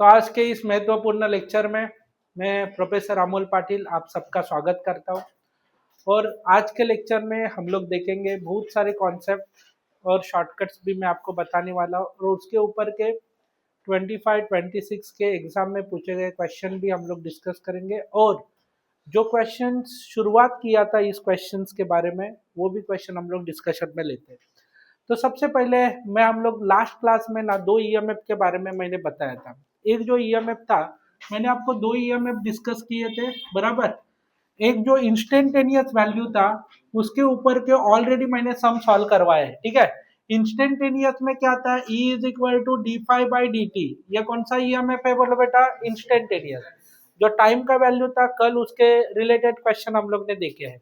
तो आज के इस महत्वपूर्ण लेक्चर में मैं प्रोफेसर अमोल पाटिल आप सबका स्वागत करता हूं। और आज के लेक्चर में हम लोग देखेंगे बहुत सारे कॉन्सेप्ट और शॉर्टकट्स भी मैं आपको बताने वाला हूं, और उसके ऊपर के 25-26 के एग्जाम में पूछे गए क्वेश्चन भी हम लोग डिस्कस करेंगे। और जो क्वेश्चन शुरुआत किया था इस क्वेश्चंस के बारे में, वो भी क्वेश्चन हम लोग डिस्कशन में लेते हैं। तो सबसे पहले मैं हम लोग लास्ट क्लास में ना 2 ईएमएफ के बारे में मैंने बताया था। एक जो ईएमएफ था, मैंने आपको 2 ईएमएफ डिस्कस किए थे, बराबर। एक जो इंस्टेंटेनियस वैल्यू था उसके ऊपर के ऑलरेडी मैंने सम सॉल्व करवाए है, ठीक है। इंस्टेंटेनियस में क्या था, E is equal to d phi by D T. ये कौन सा ईएमएफ है बोलो बेटा, इंस्टेंटेनियस। जो टाइम का वैल्यू था कल उसके रिलेटेड क्वेश्चन हम लोग ने देखे हैं।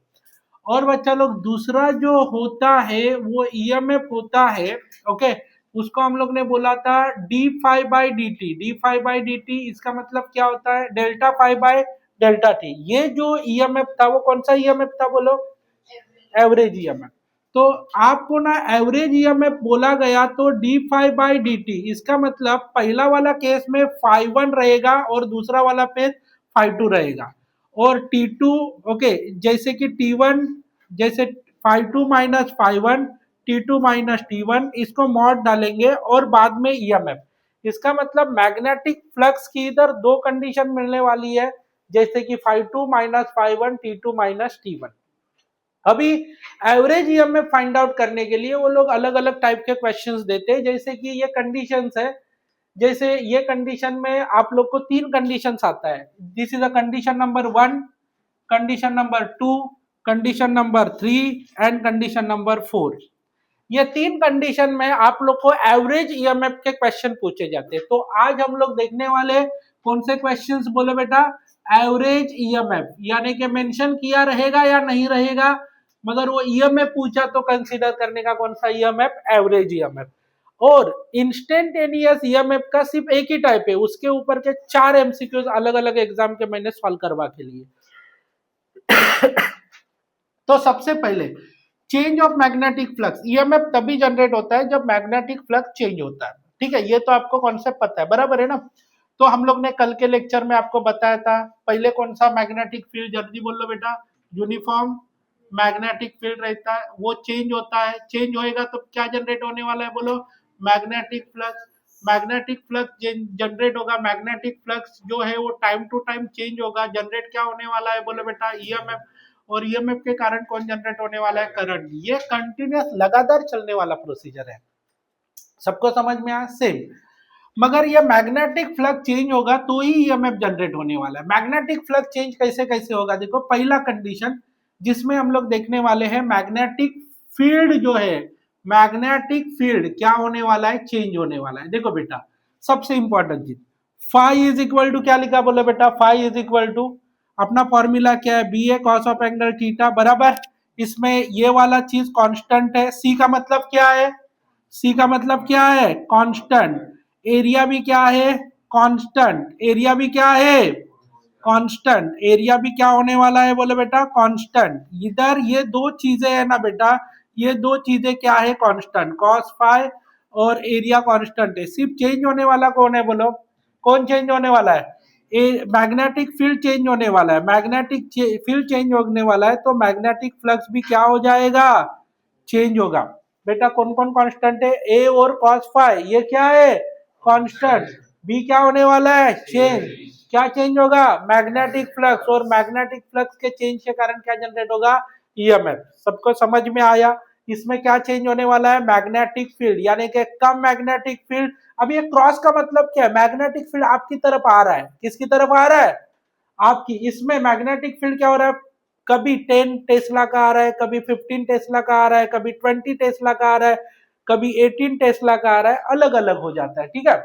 और बच्चा लोग दूसरा जो होता है वो ईएमएफ होता है, ओके। उसको हम लोग ने बोला था d phi by D T. D phi by D t इसका मतलब क्या होता है, delta phi by delta t. ये जो ईएमएफ था वो कौन सा ईएमएफ था बोलो, एवरेज ईएमएफ। तो आपको ना एवरेज ईएमएफ बोला गया तो d phi by D t, इसका मतलब पहला वाला केस में फाई वन रहेगा और दूसरा वाला केस फाई टू रहेगा। और टी टू, ओके, जैसे कि टी वन, जैसे phi two minus phi one, t two minus t one, इसको मॉड डालेंगे और बाद में ईएमएफ। इसका मतलब मैग्नेटिक फ्लक्स की इधर दो कंडीशन मिलने वाली है, जैसे कि phi two minus phi one, t two minus t one. अभी एवरेज ईएमएफ फाइंड आउट करने के लिए वो लोग अलग अलग टाइप के क्वेश्चंस देते हैं, जैसे कि ये कंडीशंस है। जैसे ये कंडीशन में आप लोग को 3 कंडीशंस आता है। This is a condition number 1, condition number 2, condition number 3 and condition number 4। ये 3 कंडीशन में आप लोग को एवरेज ईएमएफ के क्वेश्चन पूछे जाते हैं। तो आज हम लोग देखने वाले कौन से क्वेश्चंस बोले बेटा, एवरेज ईएमएफ, यानी कि मेंशन किया रहेगा या नहीं रहेगा, मगर वो ईएमएफ पूछा तो कंसीडर करने का कौन सा ईएमएफ, एवरेज ईएमएफ। और इंस्टेंटेनियस ईएमएफ का सिर्फ एक ही टाइप है, उसके ऊपर के 4 एमसीक्यूज अलग अलग एग्जाम के मैंने सॉल्व करवा के लिए। तो सबसे पहले change of magnetic flux, EMF तभी जनरेट होता है जब मैग्नेटिक फ्लक्स चेंज होता है, ठीक है। ये तो आपको कॉन्सेप्ट पता है, बराबर है ना। तो हम लोग ने कल के लेक्चर में आपको बताया था, पहले कौन सा मैग्नेटिक फील्ड, जल्दी बोल लो बेटा, यूनिफॉर्म मैग्नेटिक फील्ड रहता है, वो चेंज होता है। चेंज होएगा तो क्या जनरेट होने वाला है बोलो, magnetic flux. Magnetic flux generate होगा, मैग्नेटिक फ्लक्स जो है वो टाइम टू टाइम चेंज होगा। जनरेट क्या होने वाला है बोलो बेटा, ईएमएफ। और ईएमएफ के कारण कौन जनरेट होने वाला है, करंट। ये कंटिन्यूअस लगातार चलने वाला प्रोसीजर है, सबको समझ में आया, सेम। मगर ये मैग्नेटिक फ्लक्स चेंज होगा तो ही ईएमएफ जनरेट होने वाला है। मैग्नेटिक फ्लक्स चेंज कैसे कैसे होगा, देखो पहला कंडीशन जिसमें हम लोग देखने वाले हैं, मैग्नेटिक फील्ड जो है, मैग्नेटिक फील्ड क्या होने वाला है, चेंज होने वाला है। देखो बेटा सबसे इंपॉर्टेंट चीज, फाई इज इक्वल टू क्या लिखा बोलो बेटा, फाई इज इक्वल टू अपना फॉर्मूला क्या है, B A cos of angle theta, बराबर। इसमें ये वाला चीज कांस्टेंट है। सी का मतलब क्या है, सी का मतलब क्या है, कांस्टेंट। एरिया भी क्या है, कांस्टेंट। एरिया भी क्या है, कांस्टेंट। एरिया भी क्या होने वाला है बोले बेटा, कांस्टेंट। इधर ये दो चीजें है ना बेटा, ये दो चीजें क्या है, कांस्टेंट। कॉस फाई और एरिया कांस्टेंट है। सिर्फ चेंज होने वाला कौन है बोलो, कौन चेंज होने वाला है, मैग्नेटिक फील्ड चेंज होने वाला है। मैग्नेटिक फील्ड चेंज होने वाला है तो मैग्नेटिक फ्लक्स भी क्या हो जाएगा, चेंज होगा। बेटा कौन कौन कांस्टेंट है, ए और कॉस फाई, ये क्या है, कांस्टेंट। बी क्या होने वाला है, चेंज। क्या चेंज होगा, मैग्नेटिक फ्लक्स। और मैग्नेटिक फ्लक्स के चेंज के कारण क्या जनरेट होगा, ईएमएफ। सबको समझ में आया। इसमें क्या चेंज होने वाला है, मैग्नेटिक फील्ड, यानी कि कम मैग्नेटिक फील्ड। अब ये क्रॉस का मतलब क्या है, मैग्नेटिक फील्ड आपकी तरफ आ रहा है, किसकी तरफ आ रहा है, आपकी। इसमें मैग्नेटिक फील्ड क्या हो रहा है, कभी 10 टेस्ला का आ रहा है, कभी 15 टेस्ला का आ रहा है, कभी 20 टेस्ला का आ रहा है, कभी 18 टेस्ला का आ रहा है, अलग अलग हो जाता है, ठीक है।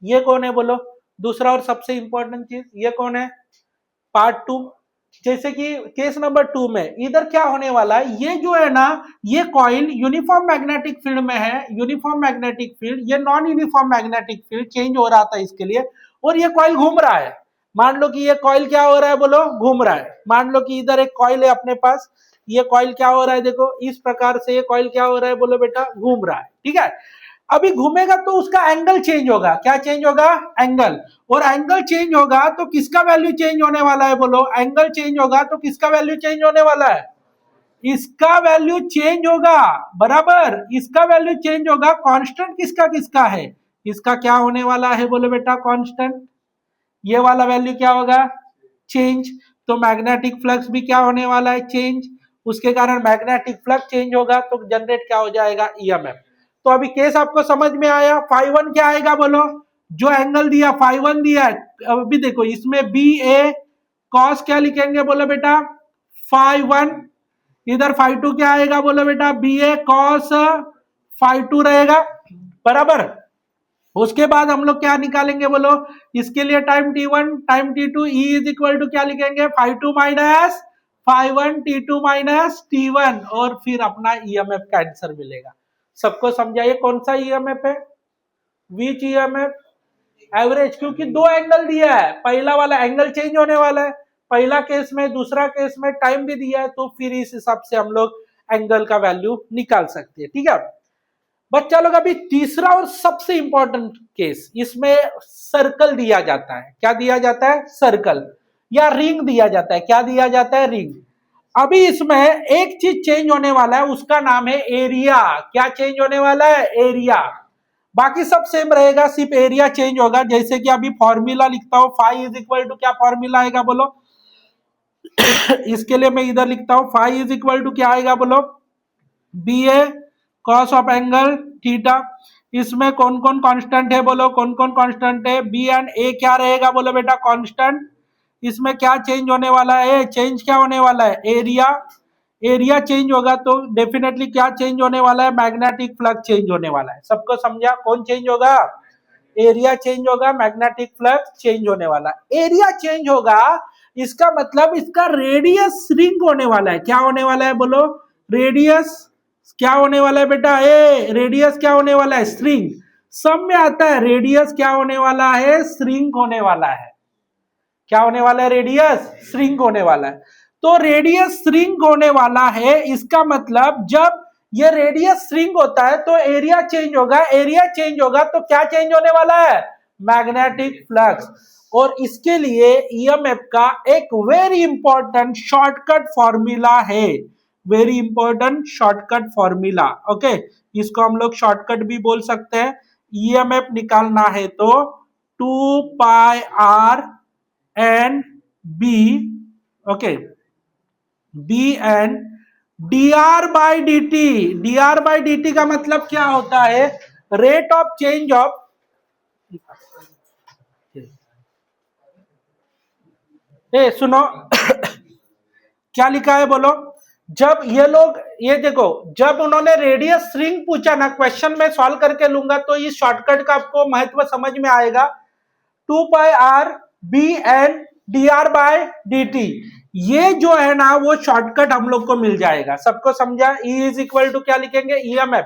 ये कौन है बोलो, दूसरा और सबसे इंपॉर्टेंट चीज, ये कौन है, पार्ट 2। जैसे कि केस नंबर 2 में इधर क्या होने वाला है, ये जो है ना, ये कॉइल यूनिफॉर्म मैग्नेटिक फील्ड में है, यूनिफॉर्म मैग्नेटिक फील्ड। ये non uniform magnetic field change हो रहा था इसके लिए, और ये कॉइल घूम रहा है। मान लो कि ये कॉइल क्या हो रहा है बोलो, घूम रहा है। मान लो कि इधर एक कॉइल है अपने पास, ये कॉइल क्या हो रहा है, देखो इस प्रकार से ये कॉइल क्या हो रहा है बोलो बेटा, घूम रहा है, ठीक है। अभी घूमेगा तो उसका एंगल चेंज होगा, क्या चेंज होगा, एंगल, और एंगल चेंज होगा तो किसका वैल्यू चेंज होने वाला है, बोलो, एंगल चेंज होगा तो किसका वैल्यू चेंज होने वाला है, इसका वैल्यू चेंज होगा, बराबर, इसका वैल्यू चेंज होगा। कांस्टेंट किसका किसका है, इसका क्या होने वाला है, बोलो बेटा, कांस्टेंट, ये वाला वैल्यू क्या होगा, चेंज, तो मैग्नेटिक फ्लक्स भी क्या होने वाला है, चेंज, उसके कारण मैग्नेटिक फ्लक्स चेंज होगा तो जनरेट क्या हो जाएगा, ईएमएफ। तो अभी केस आपको समझ में आया, फाई 1 क्या आएगा, बोलो, जो एंगल दिया फाई 1 दिया है, अभी देखो इसमें बी ए कॉस क्या लिखेंगे, बोलो बेटा, फाई 1, इधर फाई 2 क्या आएगा, बोलो बेटा, बी ए कॉस फाई 2 रहेगा, बराबर। उसके बाद हम लोग क्या निकालेंगे, बोलो, इसके लिए time t1 time t2 E is equal to क्या लिखेंगे, phi 2 minus phi 1 t2 minus t1, और फिर अपना ईएमएफ का आंसर मिलेगा। सबको समझाइए कौन सा ईएमएफ है, विच ईएमएफ, एवरेज, क्योंकि दो एंगल दिया है, पहला वाला एंगल चेंज होने वाला है पहला केस में, दूसरा केस में टाइम भी दिया है, तो फिर इस हिसाब से हम लोग एंगल का वैल्यू निकाल सकते हैं, ठीक है। बच्चा लोग अभी तीसरा और सबसे इंपॉर्टेंट केस, इसमें सर्कल दिया जाता है, क्या दिया जाता है, सर्कल या रिंग दिया जाता है, क्या दिया जाता है, रिंग। अभी इसमें एक चीज चेंज होने वाला है, उसका नाम है एरिया, क्या चेंज होने वाला है, एरिया, बाकी सब सेम रहेगा, सिर्फ एरिया चेंज होगा। जैसे कि अभी फॉर्मूला लिखता हूं, फाई इज इक्वल टू, क्या फॉर्मूला आएगा, बोलो, इसके लिए मैं इधर लिखता हूं, फाई इज इक्वल टू क्या आएगा, बोलो, B A cos of angle theta. इसमें कौन कौन कांस्टेंट है, बोलो, कौन कौन कांस्टेंट है, बी एंड ए क्या रहेगा, बोलो बेटा, कांस्टेंट। इसमें क्या चेंज होने वाला है, चेंज क्या होने वाला है, एरिया, एरिया चेंज होगा तो डेफिनेटली क्या चेंज होने वाला है, मैग्नेटिक फ्लक्स चेंज होने वाला है। सबको समझा, कौन चेंज होगा, एरिया चेंज होगा, मैग्नेटिक फ्लक्स चेंज होने वाला, एरिया चेंज होगा, इसका मतलब इसका रेडियस श्रिंक होने वाला है, क्या होने वाला है, बोलो, रेडियस क्या होने वाला है बेटा, ए रेडियस क्या होने वाला है, श्रिंक, सब में आता है, रेडियस क्या होने वाला है, श्रिंक होने वाला है, क्या होने वाला है, रेडियस श्रिंक होने वाला है। तो रेडियस श्रिंक होने वाला है, इसका मतलब जब ये रेडियस श्रिंक होता है तो एरिया चेंज होगा, एरिया चेंज होगा तो क्या चेंज होने वाला है, मैग्नेटिक फ्लक्स। और इसके लिए ईएमएफ का एक वेरी इंपॉर्टेंट शॉर्टकट फॉर्मूला है, very important shortcut formula, okay, इसको हम लोग शॉर्टकट भी बोल सकते हैं। ईएमएफ निकालना है तो 2 pi R N B, okay, B N D are by D T, D are by D T का मतलब क्या होता है, रेट ऑफ चेंज ऑफ, सुनो क्या लिखा है, बोलो, जब ये लोग, ये देखो, जब उन्होंने रेडियस श्रिंक पूछा ना, क्वेश्चन में सॉल्व करके लूंगा तो इस शॉर्टकट का आपको महत्व समझ में आएगा। 2 pi R B N D R by D T, ये जो है ना वो शॉर्टकट हम लोग को मिल जाएगा। सबको समझा, E इज इक्वल टू क्या लिखेंगे, ईएमएफ।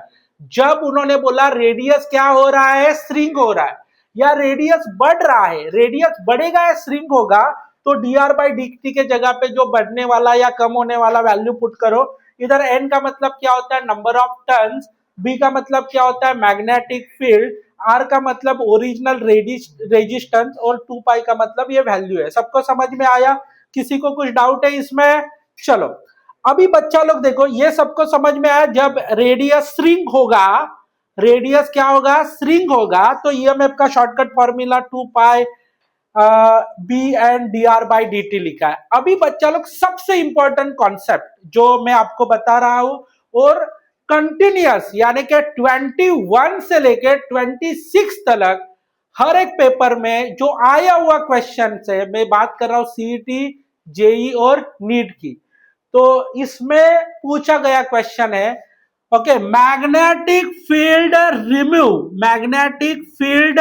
जब उन्होंने बोला रेडियस क्या हो रहा है, श्रिंक हो रहा है, या रेडियस बढ़ रहा है, रेडियस बढ़ेगा या श्रिंक होगा, तो dr बाई dt के जगह पे जो बढ़ने वाला या कम होने वाला वैल्यू पुट करो। इधर n का मतलब क्या होता है, नंबर ऑफ टर्न्स, b का मतलब क्या होता है, मैग्नेटिक फील्ड, r का मतलब ओरिजिनल रेजिस्टेंस, और 2 पाई का मतलब ये वैल्यू है। सबको समझ में आया, किसी को कुछ डाउट है इसमें? चलो अभी बच्चा लोग देखो, ये सबको समझ में आया। जब रेडियस श्रिंक होगा, रेडियस क्या होगा, श्रिंक होगा, तो ईएमएफ का shortcut formula 2 pi B and d are by D t लिखा है। अभी बच्चा लोग सबसे इंपॉर्टेंट कॉन्सेप्ट जो मैं आपको बता रहा हूं, और कंटिन्यूअस यानी कि 21 से लेकर 26 तक हर एक पेपर में जो आया हुआ क्वेश्चन से मैं बात कर रहा हूं, सीईटी, जेई और नीट की, तो इसमें पूछा गया क्वेश्चन है, okay, magnetic field remove, magnetic field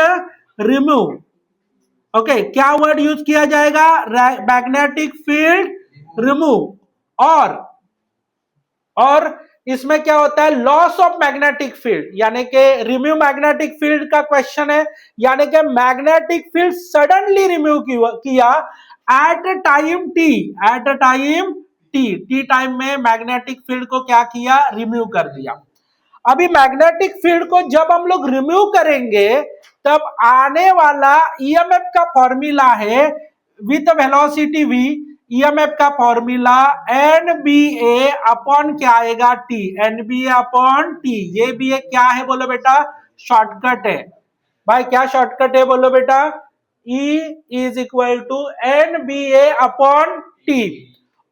remove, okay, क्या वर्ड यूज किया जाएगा, मैग्नेटिक फील्ड रिमूव। और इसमें क्या होता है, लॉस ऑफ मैग्नेटिक फील्ड, यानी कि रिमूव मैग्नेटिक फील्ड का क्वेश्चन है, यानी कि मैग्नेटिक फील्ड सडनली रिमूव किया at time t, at time t, t time में मैग्नेटिक फील्ड को क्या किया, रिमूव कर दिया। अभी मैग्नेटिक फील्ड को जब हम लोग रिमूव करेंगे तब आने वाला ईएमएफ का फॉर्मूला है विथ वेलोसिटी v, ईएमएफ का फॉर्मूला NBA अपॉन क्या आएगा T, NBA अपॉन T। ये भी एक क्या है बोलो बेटा, शॉर्टकट है भाई। क्या शॉर्टकट है बोलो बेटा, E is equal to NBA upon T।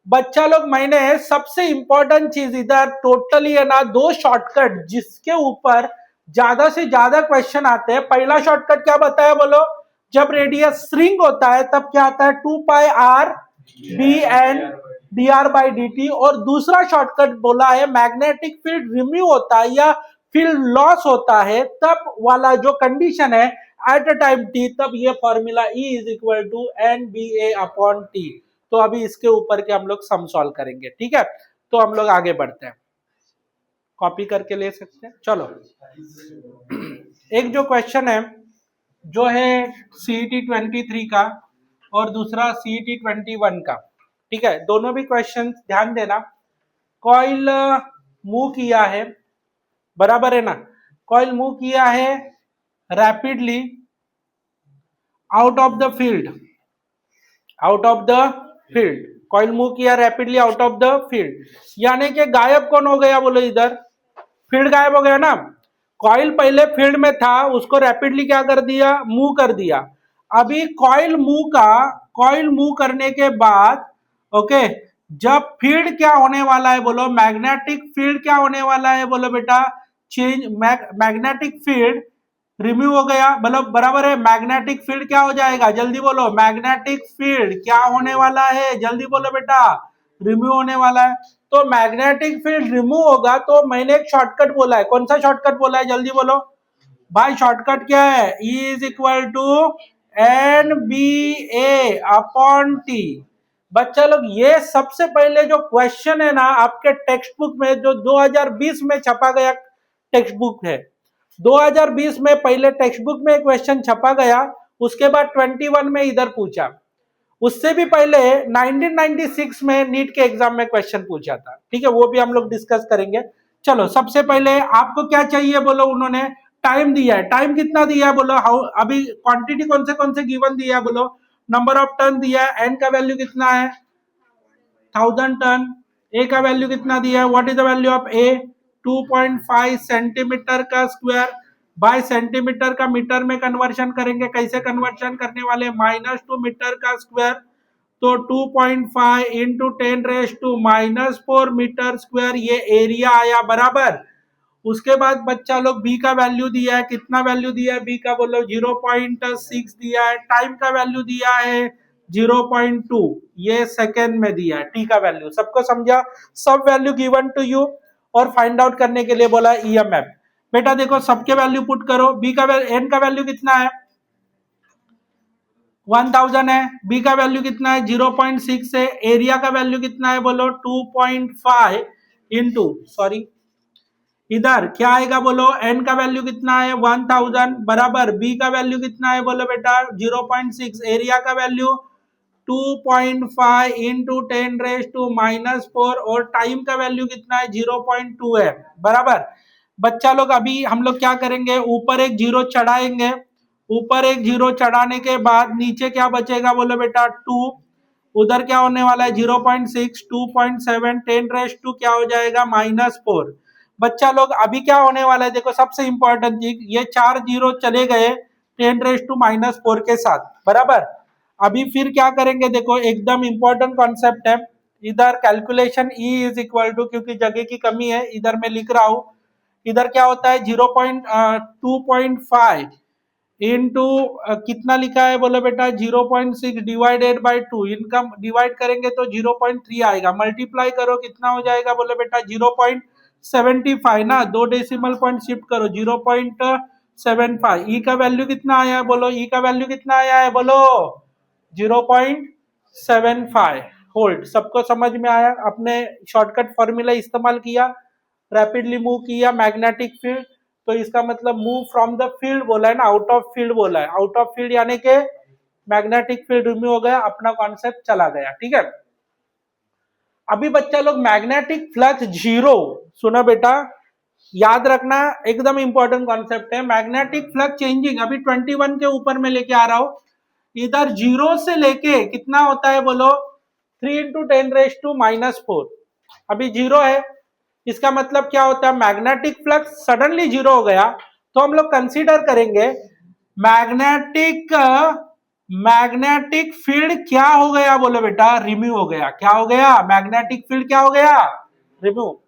बच्चा लोग मैंने सबसे इंपॉर्टेंट चीज इधर टोटली है ना, दो शॉर्टकट जिसके ऊपर ज्यादा से ज्यादा क्वेश्चन आते हैं। पहला शॉर्टकट क्या बताया बोलो, जब रेडियस श्रिंक होता है तब क्या आता है 2 pi r bn dr by dt। और दूसरा शॉर्टकट बोला है मैग्नेटिक फील्ड रिमूव होता है या फील्ड लॉस होता है तब वाला जो कंडीशन है एट अ टाइम t, तब ये formula E is equal to NBA upon T। तो अभी इसके ऊपर के हम लोग सम सॉल्व करेंगे, ठीक है। तो हम लोग आगे बढ़ते हैं, कॉपी करके ले सकते हैं। चलो एक जो क्वेश्चन है जो है CET 23 का और दूसरा CET 21 का, ठीक है। दोनों भी क्वेश्चन ध्यान देना। कॉइल मूव किया है, बराबर है ना, कॉइल मूव किया है rapidly out of the field, out of the field, coil move किया rapidly out of the field, यानी कि गायब कौन हो गया बोलो, इधर फील्ड गायब हो गया ना। कॉइल पहले फील्ड में था, उसको रैपिडली क्या कर दिया, मूव कर दिया। अभी कॉइल मूव करने के बाद ओके, जब फील्ड क्या होने वाला है बोलो, मैग्नेटिक फील्ड क्या होने वाला है बोलो बेटा, चेंज, मैग्नेटिक फील्ड रिमूव हो गया, मतलब बराबर है। मैग्नेटिक फील्ड क्या हो जाएगा, जल्दी बोलो, मैग्नेटिक फील्ड क्या होने वाला है, जल्दी बोलो बेटा, रिमूव होने वाला है। तो मैग्नेटिक फील्ड रिमूव होगा तो मैंने एक शॉर्टकट बोला है, कौन सा शॉर्टकट बोला है, जल्दी बोलो भाई। शॉर्टकट क्या है, E is equal to NBA upon T। बच्चा लोग ये सबसे पहले जो क्वेश्चन है ना आपके टेक्स्ट बुक में, जो 2020 में छपा गया टेक्स्ट बुक है, 2020 में पहले टेक्स्ट बुक में क्वेश्चन छपा गया, उसके बाद 21 में इधर पूछा, उससे भी पहले 1996 में नीट के एग्जाम में क्वेश्चन पूछा था, ठीक है। वो भी हम लोग डिस्कस करेंगे। चलो सबसे पहले आपको क्या चाहिए बोलो, उन्होंने टाइम दिया है, टाइम कितना दिया है बोलो, अभी क्वांटिटी कौन से गिवन दिया है बोलो, नंबर ऑफ टन दिया है, एन का वैल्यू कितना है 1000 टन, ए का वैल्यू कितना दिया है, what is the value of A 2.5 centimetre का स्क्वायर बाय सेंटीमीटर का मीटर में कन्वर्शन करेंगे, कैसे कन्वर्शन करने वाले, -2 मीटर का स्क्वायर, तो 2.5 इंटू 10⁻⁻⁴ मीटर स्क्वायर, ये एरिया आया, बराबर। उसके बाद बच्चा लोग बी का वैल्यू दिया है, कितना वैल्यू दिया है बी का बोलो, 0.6 दिया है, टाइम का वैल्यू दिया है 0.2, ये सेकेंड में दिया है, टी का वैल्यू सबको समझा, सब वैल्यू गिवन टू यू। और फाइंड आउट करने के लिए बोला ईएमएफ। बेटा देखो सबके वैल्यू पुट करो, बी का एन का वैल्यू कितना है 1000 है, बी का वैल्यू कितना है 0.6 है, एरिया का वैल्यू कितना है बोलो 2.5 इंटू, सॉरी इधर क्या आएगा बोलो, एन का वैल्यू कितना है 1000, बराबर बी का वैल्यू कितना है बोलो बेटा 0.6, एरिया का वैल्यू 2.5 इंटू 10⁻⁻⁴, और टाइम का वैल्यू कितना है 0.2 है, बराबर। बच्चा लोग अभी हम लोग क्या करेंगे, ऊपर एक जीरो चढ़ाएंगे, ऊपर एक जीरो चढ़ाने के बाद नीचे क्या बचेगा बोलो बेटा 2, उधर क्या होने वाला है 0.6, 2.7, 10⁻² क्या हो जाएगा -4। बच्चा लोग अभी क्या होने वाला है, देखो सबसे इंपॉर्टेंट चीज, ये 4 जीरो चले गए 10⁻⁻⁴ के साथ, बराबर। अभी फिर क्या करेंगे, देखो एकदम इंपॉर्टेंट कॉन्सेप्ट है, इधर calculation E is equal to, क्योंकि जगह की कमी है इधर मैं लिख रहा हूं, इधर क्या होता है 2.5 इंटू कितना लिखा है बोलो बेटा 0.6 डिवाइडेड बाय 2, इनका डिवाइड करेंगे तो 0.3 आएगा, मल्टीप्लाई करो कितना हो जाएगा बोलो बेटा 0.75 ना, 2 डेसिमल पॉइंट शिफ्ट करो 0.75। ई का वैल्यू कितना आया है बोलो, ई का वैल्यू कितना आया है बोलो 0.75 होल्ड। सबको समझ में आया, अपने शॉर्टकट फॉर्मूला इस्तेमाल किया, रैपिडली मूव किया मैग्नेटिक फील्ड, तो इसका मतलब मूव फ्रॉम द फील्ड बोला है ना, आउट ऑफ फील्ड बोला है, आउट ऑफ फील्ड यानी कि मैग्नेटिक फील्ड रिमूव हो गया, अपना कॉन्सेप्ट चला गया, ठीक है। अभी बच्चा लोग मैग्नेटिक फ्लक्स जीरो, सुना बेटा, याद रखना, एकदम इंपॉर्टेंट कॉन्सेप्ट है। मैग्नेटिक फ्लक्स चेंजिंग, अभी 21 के ऊपर में लेके आ रहा हूं। इधर जीरो से लेके कितना होता है बोलो, 3 इंटू 10⁻⁻⁴। अभी जीरो है, इसका मतलब क्या होता है, मैग्नेटिक फ्लक्स सडनली जीरो हो गया तो हम लोग कंसीडर करेंगे मैग्नेटिक फील्ड क्या हो गया बोलो बेटा, रिमूव हो गया। क्या हो गया, मैग्नेटिक फील्ड क्या हो गया, रिमूव।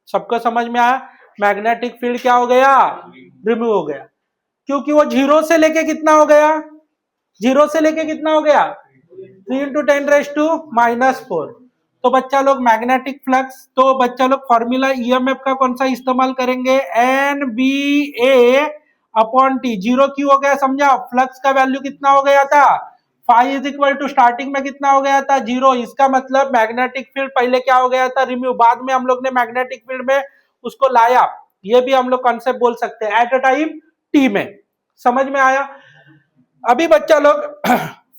सबको समझ में आया, मैग्नेटिक फील्ड क्या हो गया, रिमूव हो गया। क्योंकि वो जीरो से लेके कितना हो गया, जीरो से लेके कितना हो गया, 3 इंटू 10⁻⁻⁴। तो बच्चा लोग मैग्नेटिक फ्लक्स, तो बच्चा लोग फॉर्मूला ईएमएफ का कौन सा इस्तेमाल करेंगे, एन बी ए अपॉन टी। जीरो क्यों हो गया समझा, फ्लक्स का वैल्यू कितना हो गया था, phi is equal to starting में कितना हो गया था, जीरो। इसका मतलब मैग्नेटिक फील्ड पहले क्या हो गया था, रिमूव। बाद में हम लोग ने मैग्नेटिक फील्ड में उसको लाया, ये भी हम लोग कॉन्सेप्ट बोल सकते हैं, एट अ टाइम टी में। समझ में आया। अभी बच्चा लोग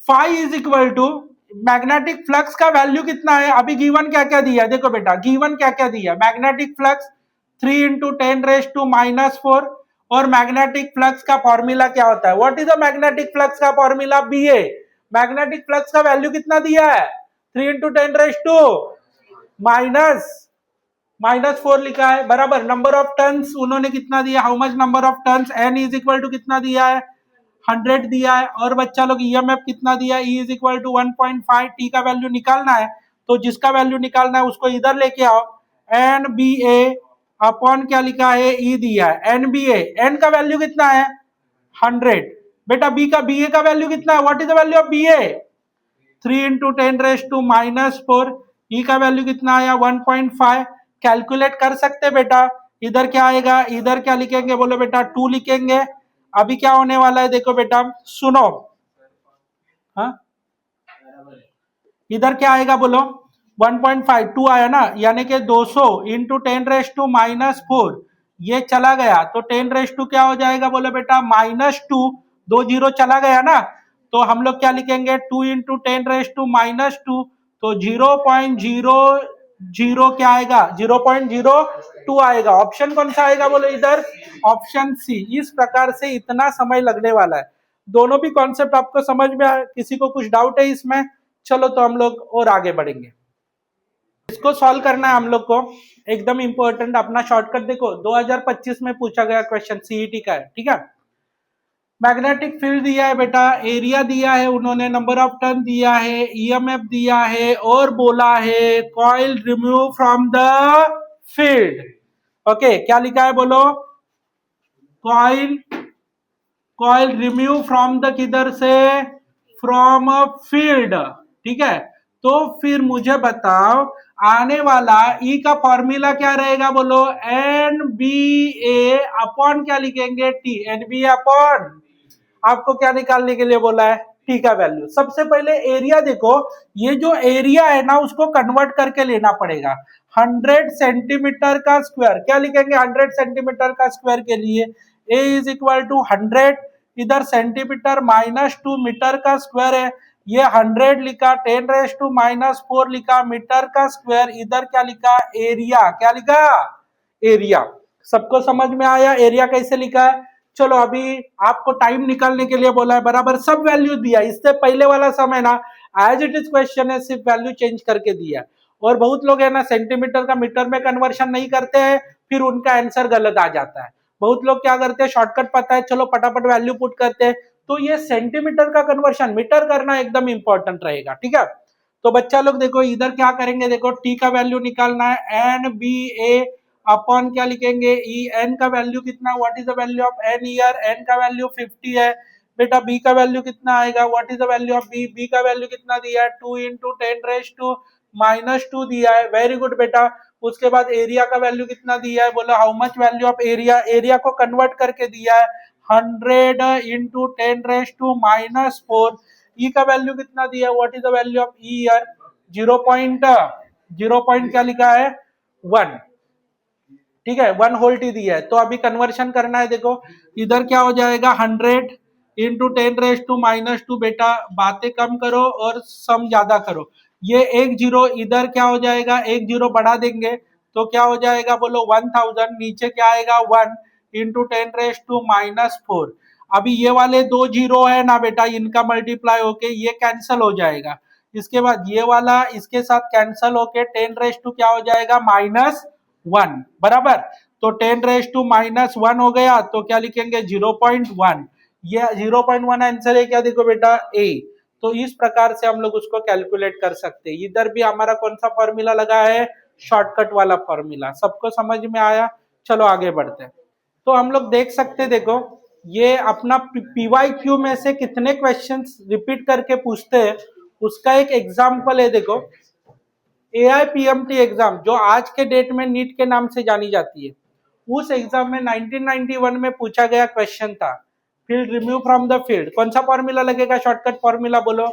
phi is equal to magnetic flux का वैल्यू कितना है, अभी गिवन क्या क्या दिया है, देखो बेटा गिवन क्या क्या दिया है, मैग्नेटिक फ्लक्स 3 इंटू 10⁻⁻⁴। और मैग्नेटिक फ्लक्स का फॉर्मूला क्या होता है, what is the magnetic flux का फॉर्मूला, बी ए। मैग्नेटिक फ्लक्स का वैल्यू कितना दिया है, 3 इंटू 10⁻⁻⁴ लिखा है, बराबर। नंबर ऑफ टर्न्स उन्होंने कितना दिया, how much number of turns, n is equal to कितना दिया है, 100 दिया है। और बच्चा लोग ईएमएफ कितना दिया है, E is equal to 1.5। T का वैल्यू निकालना है, तो जिसका वैल्यू निकालना है उसको इधर लेके आओ, एन बी ए अपॉन क्या लिखा है, ई दिया है, एन बी एन का वैल्यू कितना है, 100। बेटा बी ए का वैल्यू कितना है, what is the value of B A, 3 into 10⁻⁻⁴। E का वैल्यू कितना आया, 1.5। कैलकुलेट कर सकते बेटा, इधर क्या आएगा, इधर क्या लिखेंगे बोलो बेटा, 2 लिखेंगे। अभी क्या होने वाला है देखो बेटा, सुनो, हाँ इधर क्या आएगा बोलो, 1.5, 2 आया ना, यानी कि 200 इंटू 10⁻⁻⁴। ये चला गया तो 10 क्या हो जाएगा बोलो बेटा, -2। 2 जीरो चला गया ना, तो हम लोग क्या लिखेंगे, 2 इंटू 10⁻⁻⁴। तो 0.00 क्या आएगा, 0.02 आएगा। ऑप्शन कौन सा आएगा बोलो इधर, ऑप्शन सी। इस प्रकार से इतना समय लगने वाला है। दोनों भी कॉन्सेप्ट आपको समझ में आया, किसी को कुछ डाउट है इसमें, चलो तो हम लोग और आगे बढ़ेंगे। इसको सॉल्व करना है हम लोग को, एकदम इंपॉर्टेंट अपना शॉर्टकट देखो, 2025 में पूछा गया क्वेश्चन, सीईटी का है, ठीक है। मैग्नेटिक फील्ड दिया है बेटा, एरिया दिया है उन्होंने, नंबर ऑफ टर्न दिया है, ईएमएफ दिया है, और बोला है coil remove from the field. Okay, क्या लिखा है बोलो, कॉइल रिमूव फ्रॉम द, किधर से, फ्रॉम अ फील्ड, ठीक है। तो फिर मुझे बताओ आने वाला ई का फॉर्मूला क्या रहेगा बोलो, एन बी ए अपॉन क्या लिखेंगे, टी। एन बी ए अपॉन, आपको क्या निकालने के लिए बोला है, टी का वैल्यू। सबसे पहले एरिया देखो, ये जो एरिया है ना उसको कन्वर्ट करके लेना पड़ेगा, 100 सेंटीमीटर का स्क्वायर। क्या लिखेंगे, 100 सेंटीमीटर का स्क्वायर के लिए ए इज इक्वल टू 100, इधर सेंटीमीटर -2 मीटर का स्क्वायर है, ये 100 लिखा, 10⁻⁻⁴ लिखा, मीटर का स्क्वायर, इधर क्या लिखा, एरिया। क्या लिखा, एरिया। सबको समझ में आया एरिया कैसे लिखा है। चलो अभी आपको टाइम निकालने के लिए बोला है, बराबर सब वैल्यू दिया। इससे पहले वाला समय ना एज इट इज क्वेश्चन है, सिर्फ वैल्यू चेंज करके दिया। और बहुत लोग है ना सेंटीमीटर का मीटर में कन्वर्शन नहीं करते हैं, फिर उनका आंसर गलत आ जाता है। बहुत लोग क्या करते हैं, शॉर्टकट पता है चलो फटाफट वैल्यू पुट करते हैं, तो ये सेंटीमीटर का कन्वर्शन मीटर करना एकदम इंपॉर्टेंट रहेगा, ठीक है। तो बच्चा लोग देखो इधर क्या करेंगे, देखो टी का वैल्यू निकालना है, एन बी ए अपॉन क्या लिखेंगे, ई। एन का वैल्यू कितना, what is the value of n here, n का वैल्यू 50 है बेटा। बी का वैल्यू कितना आएगा, what is the value of B, B का वैल्यू कितना दिया है, 2 इंटू 10⁻⁻2 दिया है, वेरी गुड बेटा। उसके बाद एरिया का वैल्यू कितना दिया है, बोला how much value of area, area को कन्वर्ट करके दिया है 100 इंटू 10⁻⁻⁴। ई का वैल्यू कितना दिया है, what is the value of E year, 0 point क्या लिखा है, 1, ठीक है, 1 होल टी दिया है। तो अभी कन्वर्शन करना है, देखो इधर क्या हो जाएगा, 100 इंटू 10⁻⁻2 बेटा, बातें कम करो और सम ज्यादा करो। ये 1 जीरो इधर क्या हो जाएगा, 1 जीरो बढ़ा देंगे तो क्या हो जाएगा बोलो 1000, नीचे क्या आएगा 1 इंटू 10⁻⁻⁴। अभी ये वाले दो जीरो है ना बेटा, इनका मल्टीप्लाई होके ये कैंसिल हो जाएगा। इसके बाद ये वाला इसके साथ कैंसिल होके 10 क्या हो जाएगा -1 बराबर। तो 10⁻⁻1 हो गया, तो क्या लिखेंगे 0.1। ये 0.1 आंसर है क्या, देखो बेटा ए। तो इस प्रकार से हम लोग उसको कैलकुलेट कर सकते हैं। इधर भी हमारा कौन सा फॉर्मूला लगा है, शॉर्टकट वाला फॉर्मूला। सबको समझ में आया? चलो आगे बढ़ते हैं। तो हम लोग देख सकते, देखो ये अपना पीवाईक्यू में से कितने क्वेश्चंस रिपीट करके पूछते हैं, उसका एक एग्जाम्पल है। देखो AIPMT एग्जाम जो आज के डेट में नीट के नाम से जानी जाती है, उस एग्जाम में 1991 में पूछा गया क्वेश्चन था, field remove from the field. कौन सा फॉर्मूला लगेगा, शॉर्टकट फॉर्मूला बोलो।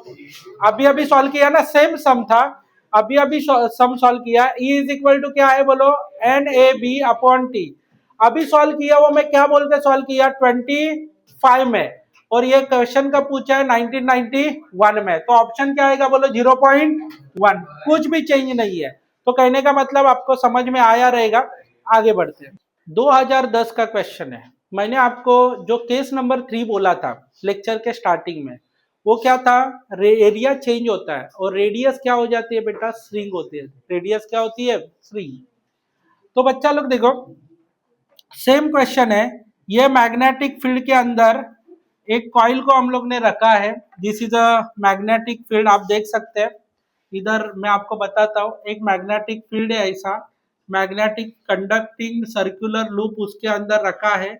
अभी अभी सॉल्व किया ना, सेम सम था, अभी अभी सम सॉल्व किया। E इज इक्वल टू क्या है बोलो, NAB/T। अभी सॉल्व किया वो मैं क्या बोल के सॉल्व किया, 25 में, और ये क्वेश्चन का पूछा है 1991 में। तो ऑप्शन क्या आएगा बोलो 0.1, कुछ भी चेंज नहीं है। तो कहने का मतलब आपको समझ में आया रहेगा। आगे बढ़ते हैं। 2010 का क्वेश्चन है। मैंने आपको जो केस नंबर 3 बोला था लेक्चर के स्टार्टिंग में, वो क्या था, एरिया चेंज होता है और रेडियस क्या हो जाती है बेटा, श्रिंक होती है। रेडियस क्या होती है, श्रिंक। तो बच्चा लोग देखो सेम क्वेश्चन है। ये मैग्नेटिक फील्ड के अंदर एक कॉइल को हम लोग ने रखा है। This is a magnetic field, आप देख सकते हैं। इधर मैं आपको बताता हूँ, एक मैग्नेटिक फील्ड है ऐसा, मैग्नेटिक कंडक्टिंग सर्कुलर लूप उसके अंदर रखा है।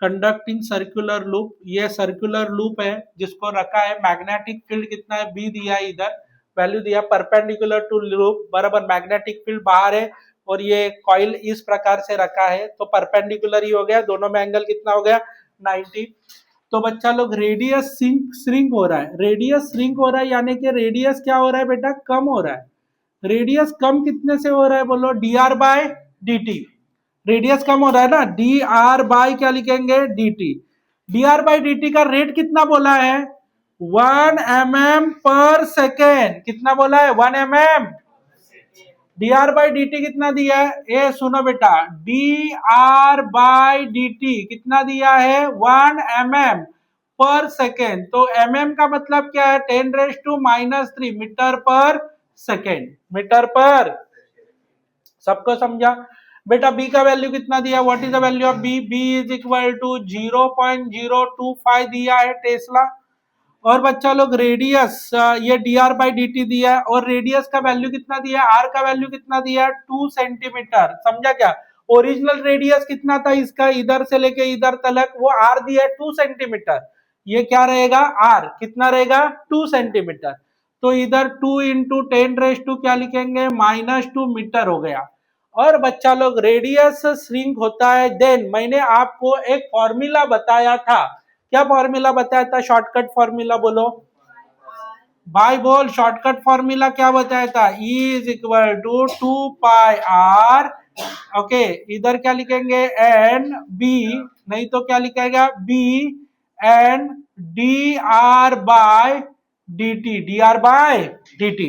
कंडक्टिंग सर्कुलर लूप, ये सर्कुलर लूप है जिसको रखा है। मैग्नेटिक फील्ड कितना है, बी दिया है, इधर वैल्यू दिया परपेंडिकुलर टू लूप बराबर। मैग्नेटिक फील्ड बाहर है और ये कॉइल इस प्रकार से रखा है, तो परपेंडिकुलर ही हो गया, दोनों में एंगल कितना हो गया 90। तो बच्चा लोग रेडियस श्रिंक हो रहा है। रेडियस श्रिंक हो रहा है यानी कि रेडियस क्या हो रहा है बेटा, कम हो रहा है। रेडियस कम कितने से हो रहा है बोलो, dr/dt। रेडियस कम हो रहा है ना, dr बाय क्या लिखेंगे, dt। dr/dt का रेट कितना बोला है, 1 mm/सेकेंड। कितना बोला है, 1 mm। dr/dt कितना दिया है, ए सुनो बेटा, dr/dt कितना दिया है 1 mm/सेकेंड। तो mm का मतलब क्या है, 10⁻³ मीटर पर सेकेंड, मीटर पर। सबको समझा बेटा। बी का वैल्यू कितना दिया, what is the value of B, B is equal to 0.025 दिया है टेस्ला। और बच्चा लोग रेडियस ये dr/dt दिया है, और रेडियस का वैल्यू कितना दिया है, r का वैल्यू कितना दिया है 2 सेंटीमीटर। समझा क्या, ओरिजिनल रेडियस कितना था इसका, इधर से लेके इधर तक, वो r दिया है 2 सेंटीमीटर। ये क्या रहेगा, r कितना रहेगा 2 सेंटीमीटर। तो इधर 2 इंटू 10⁻² क्या लिखेंगे, -2 मीटर हो गया। और बच्चा लोग रेडियस श्रिंक होता है, देन मैंने आपको एक फॉर्मूला बताया था। क्या फॉर्मूला बताया था, शॉर्टकट फॉर्मूला बोलो भाई, बोल शॉर्टकट फॉर्मूला क्या बताया था, E is equal to 2πr। Okay, इधर क्या लिखेंगे एन बी, नहीं तो क्या लिखेगा बी एन dr/dt।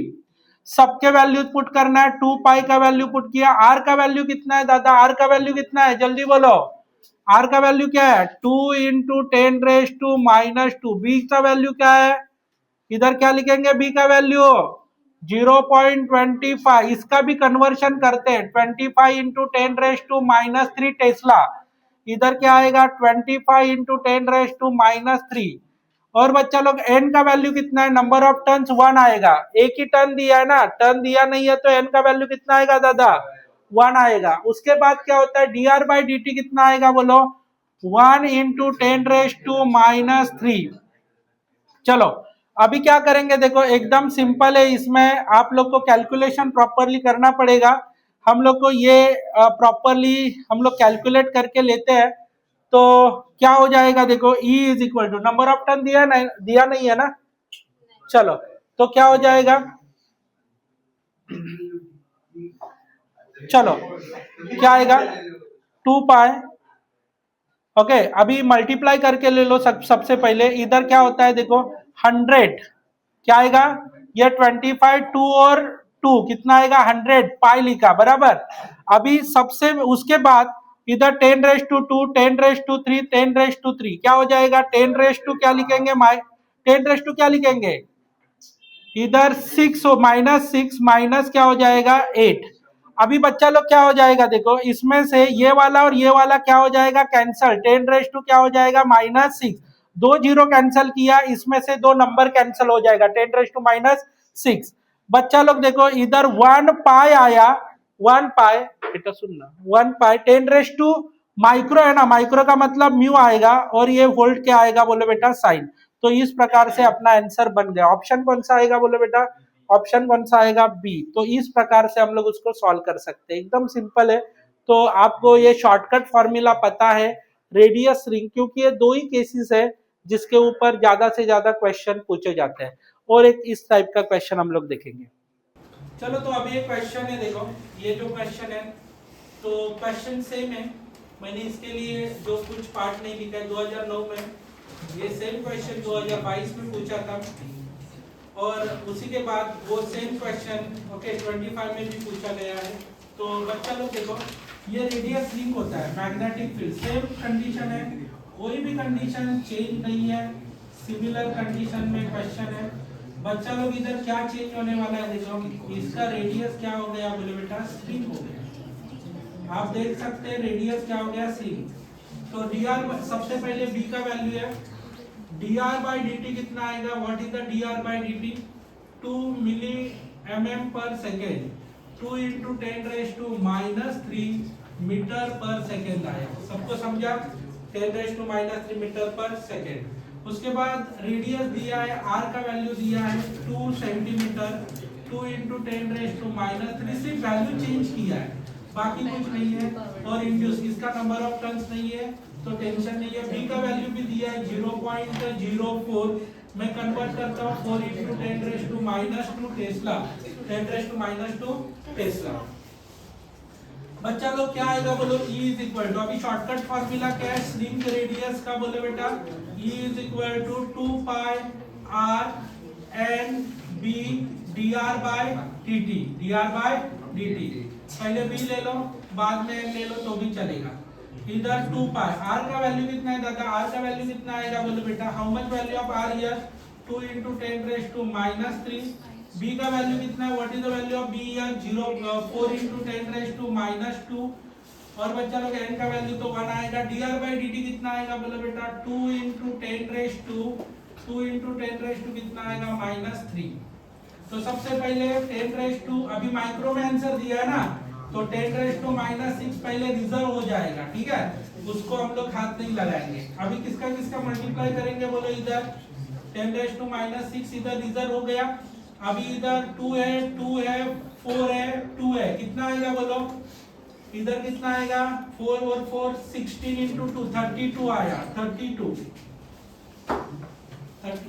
सबके वैल्यू पुट करना है। 2π का वैल्यू पुट किया, r का वैल्यू कितना है दादा, r का वैल्यू कितना है, जल्दी बोलो। r का वैल्यू क्या है, 2 इंटू 10⁻²। b का वैल्यू क्या है, इधर क्या लिखेंगे b का वैल्यू 0.25। इसका भी कन्वर्शन करते हैं, 25 इंटू 10⁻³ टेस्ला। इधर क्या आएगा 25 इंटू 10⁻³ और बच्चा लोग n का वैल्यू कितना है, नंबर ऑफ टर्न्स 1 आएगा। एक ही टर्न दिया है ना, टर्न दिया नहीं है तो n का वैल्यू कितना आएगा दादा, 1 आएगा। उसके बाद क्या होता है, dr/dt कितना आएगा बोलो, 1 इंटू 10⁻³ चलो अभी क्या करेंगे, देखो एकदम सिंपल है, इसमें आप लोग को कैलकुलेशन प्रॉपरली करना पड़ेगा। हम लोग को ये प्रॉपरली हम लोग कैलकुलेट करके लेते हैं। तो क्या हो जाएगा, देखो E is equal to, number of turn दिया नहीं है ना, चलो तो क्या हो जाएगा, चलो क्या आएगा 2π। ओके, अभी मल्टीप्लाई करके ले लो सबसे पहले। इधर क्या होता है देखो 100, क्या आएगा, ये 25 2 और 2 कितना आएगा 100 पाई लिखा बराबर। अभी सबसे उसके बाद इधर 10 raise to 2 10 raise to 3 10 raise to 3 क्या हो जाएगा 10 रेस टू क्या लिखेंगे 10 रेस टू क्या लिखेंगे इधर 6 हो -6 माइनस क्या हो जाएगा 8। अभी बच्चा लोग क्या हो जाएगा देखो इसमें से ये वाला और ये वाला क्या हो जाएगा कैंसल 10 रेस टू क्या हो जाएगा -6 दो जीरो कैंसिल किया इसमें से दो नंबर कैंसिल हो जाएगा 10 रेस टू -6। बच्चा लोग देखो इधर 1 पाई आया 1 पाई बेटा सुनना 1 पाई 10 रेस टू माइक्रो है ना माइक्रो का मतलब म्यू आएगा और ये वोल्ट क्या आएगा बोलो बेटा साइन। तो इस प्रकार से अपना आंसर बन गया। ऑप्शन कौन सा आएगा बोलो बेटा ऑप्शन कौन सा आएगा बी। तो इस प्रकार से हम लोग उसको सॉल्व कर सकते हैं एकदम सिंपल है। तो आपको ये शॉर्टकट फॉर्मूला पता है रेडियस रिंग क्योंकि ये दो ही केसेस है जिसके ऊपर ज्यादा से ज्यादा क्वेश्चन पूछे जाते हैं और एक इस टाइप का क्वेश्चन हम लोग देखेंगे। चलो तो अभी एक क्वेश्चन है देखो ये जो क्वेश्चन है तो क्वेश्चन सेम है। मैंने इसके लिए जो कुछ पार्ट नहीं लिखा है 2009 में ये सेम क्वेश्चन 2022 में पूछा था और उसी के बाद वो सेम क्वेश्चन ओके 25 में भी पूछा गया है। तो बच्चा लोग देखो ये रेडियस रिंग होता है मैग्नेटिक फील्ड सेम कंडीशन है कोई भी कंडीशन चेंज नहीं है सिमिलर कंडीशन में क्वेश्चन है। बच्चा लोग इधर क्या चेंज होने वाला है देखो इसका रेडियस क्या हो गया बोले बेटा स्ट्रिंग हो गया। आप देख सकते हैं रेडियस क्या हो गया स्ट्रिंग। तो dr सबसे पहले b का वैल्यू है dr/dt कितना आएगा what is the dr/dt 2 milli mm पर सेकेंड 2 × 10⁻³ मीटर पर सेकेंड आएगा। सबको समझा 10⁻³ मीटर पर सेकेंड। उसके बाद रेडियस दिया है r का वैल्यू दिया है 2 सेंटीमीटर 2 × 10⁻³ सिर्फ वैल्यू चेंज किया है बाकी कुछ नहीं है और इंड्यूस इसका नंबर ऑफ टर्न्स नहीं है तो टेंशन नहीं है। b का वैल्यू भी दिया है 0.04 मैं कन्वर्ट करता हूँ 4 × 10⁻² टेस्ला 10⁻² टेस्ला। बच्चा लोग क्या आएगा बोलो E इज इक्वल टू अभी शॉर्टकट फॉर्मूला क्या है स्ट्रिंग रेडियस का बोले बेटा E is equal to 2 pi r n b dr/dt पहले b ले लो बाद में n ले लो तो भी चलेगा। इधर 2 पाई r का वैल्यू कितना है दादा r का वैल्यू कितना आएगा बोलो बेटा how much value of r here 2 × 10⁻³ b का वैल्यू कितना है what is the value of b here 4 × 10⁻² और बच्चा लोग n का वैल्यू तो 1 आएगा dr/dt कितना आएगा बोलो बेटा 2 × 10⁻² कितना आएगा -3। तो सबसे पहले 10⁻² अभी माइक्रो में आंसर दिया है ना तो 10⁻⁻6 पहले रिजर्व हो जाएगा ठीक है उसको हम लोग हाथ नहीं लगाएंगे। अभी किसका किसका मल्टीप्लाई करेंगे बोलो इधर 10⁻6 इधर रिजर्व हो गया। अभी इधर 2 है 4 है 2 है कितना आएगा बोलो इधर कितना आएगा 4 और 4 16 × 2 32 आया 32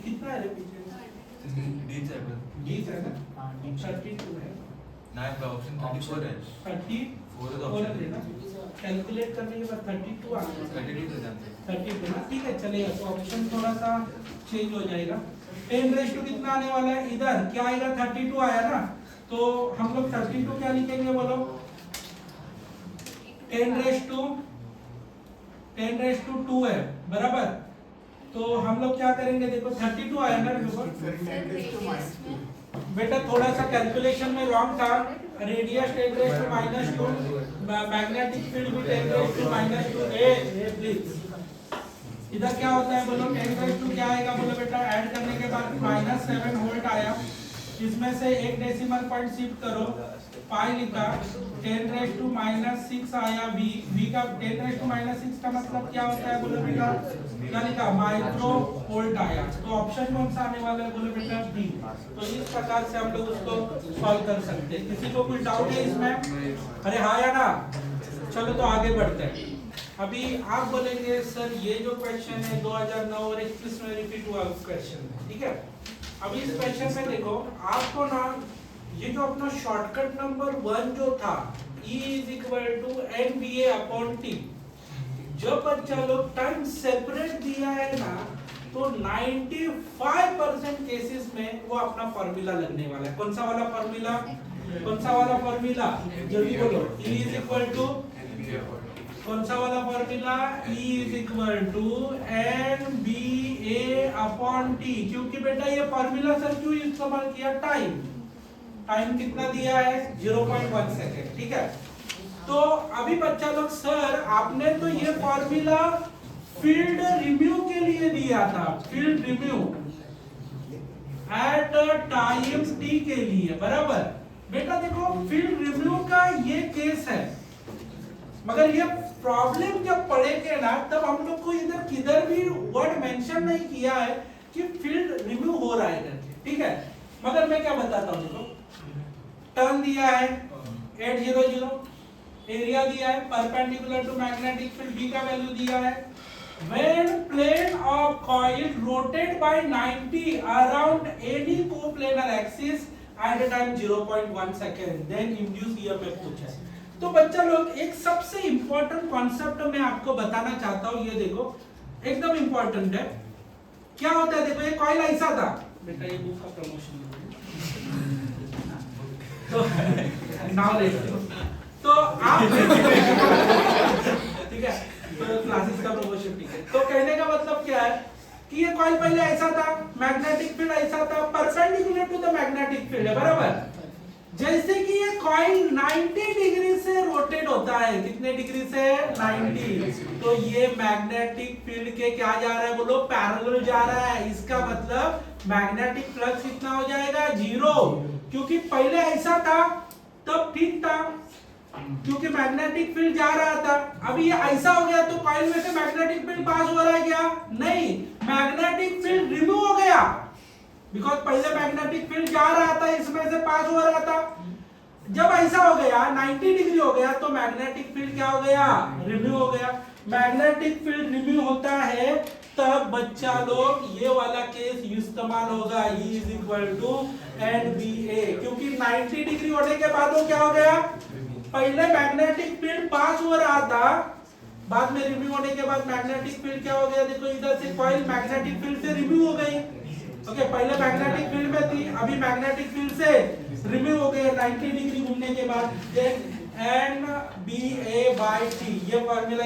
कितना है रे पीछे है ना 32 है ना का ऑप्शन 34 है 34 है ना कैलकुलेट करने के बाद 32 आ गया 32 तो जानते हैं 32 ना ठीक है चलेगा। तो ऑप्शन थोड़ा सा चेंज हो जाएगा 10⁻² कितना आने वाला है इधर क्या आएगा 32 आया ना तो हम लोग 32 क्या लिखेंगे बोलो 10⁻² है बराबर। तो हम लोग क्या करेंगे देखो 32 आया ना बेटा थोड़ा सा कैलकुलेशन में रॉन्ग था रेडियस 10⁻² मैग्नेटिक फील्ड भी 10⁻² प्लीज इधर क्या होता है बोलो 10⁻² क्या आएगा बोलो बेटा ऐड करने के बाद -7 वोल्ट आया इसमें से एक डेसिमल पॉइंट शिफ्ट करो पाई लिखा 10⁻⁻6 आया v का 10⁻⁻6 का मतलब क्या होता है बोलो बेटा क्या लिखा माइक्रो वोल्ट आया। तो ऑप्शन कौन सा आने वाला है बोलो बेटा बी। तो इस प्रकार से हम लोग उसको सॉल्व कर सकते हैं। किसी को कुछ डाउट है इसमें अरे हाँ या ना चलो तो आगे बढ़ते हैं। अभी आप बोलेंगे सर ये जो क्वेश्चन है 2009 और 21 में रिपीट हुआ क्वेश्चन है ठीक है। अभी इस क्वेश्चन में देखो आपको ना ये जो अपना शॉर्टकट नंबर 1 जो था E = NBA/T जब बच्चा लोग टाइम सेपरेट दिया है ना तो 95% केसेस में वो अपना फॉर्मूला लगने वाला है। कौन सा वाला फॉर्मूला कौन सा वाला फॉर्मूला, जल्दी बोलो, E इज इक्वल टू कौन सा वाला formula, E is equal to NBA upon T। क्योंकि बेटा ये फॉर्मूला सर क्यों इस्तेमाल किया, टाइम कितना दिया है 0.1 सेकेंड, ठीक है। तो अभी बच्चा लोग सर आपने तो ये फॉर्मूला फील्ड रिव्यू के लिए दिया था, field review at time t के लिए, बराबर। बेटा देखो फील्ड रिव्यू का ये केस है, मगर ये प्रॉब्लम जब पढ़ेंगे ना तब हम लोग को इधर किधर भी वर्ड मेंशन नहीं किया है कि फील्ड रिव्यू हो रहा है इधर, ठीक है। मगर मैं क्या बताता हूँ, देखो टर्न दिया है 800, एरिया दिया है perpendicular to magnetic field, B का वैल्यू दिया है। When plane of coil rotate by 90 around any coplanar axis at a time 0.1 second, then induced EMF पूछा है। तो बच्चा लोग एक सबसे इंपॉर्टेंट कॉन्सेप्ट मैं आपको बताना चाहता हूँ, ये देखो एकदम इंपॉर्टेंट है। क्या होता है, देखो ये कॉइल ऐसा था, बेटा ये बुक का प्रमोशन तो नॉलेज, तो आप ठीक है, तो क्लासेस का प्रमोशन, ठीक है। तो कहने का मतलब क्या है कि ये कॉइल पहले ऐसा था, मैग्नेटिक फील्ड ऐसा था, perpendicular to the magnetic field है, बराबर। जैसे कि ये कॉइल 90 डिग्री से रोटेट होता है, कितने डिग्री से 90, तो ये मैग्नेटिक फील्ड के क्या जा रहा है, बोलो पैरेलल जा रहा है। इसका मतलब मैग्नेटिक फ्लक्स कितना हो जाएगा, 0, क्योंकि पहले ऐसा था तब ठीक था, क्योंकि मैग्नेटिक फील्ड जा रहा था। अभी ये ऐसा हो गया तो कॉइल में से मैग्नेटिक फील्ड पास हो रहा है क्या, नहीं, मैग्नेटिक फील्ड रिमूव हो गया, बिकॉज पहले मैग्नेटिक फील्ड जा रहा था, इसमें से पास हो रहा था। जब ऐसा हो गया 90 डिग्री हो गया तो मैग्नेटिक फील्ड क्या हो गया, रिमूव हो गया। मैग्नेटिक फील्ड रिमूव होता है तब बच्चा लोग ये वाला केस इस्तेमाल होगा, E is equal to NBA, क्योंकि 90 डिग्री होने के बाद वो क्या हो गया, पहले मैग्नेटिक फील्ड पास हो रहा था, बाद में रिमूव होने के बाद मैग्नेटिक फील्ड क्या हो गया, देखो इधर से कॉइल मैग्नेटिक फील्ड से रिमूव हो गई, ओके, पहले मैग्नेटिक फील्ड में थी, अभी मैग्नेटिक फील्ड से रिमूव हो गए 90 डिग्री घूमने के बाद। NBA by T, ये फॉर्मूला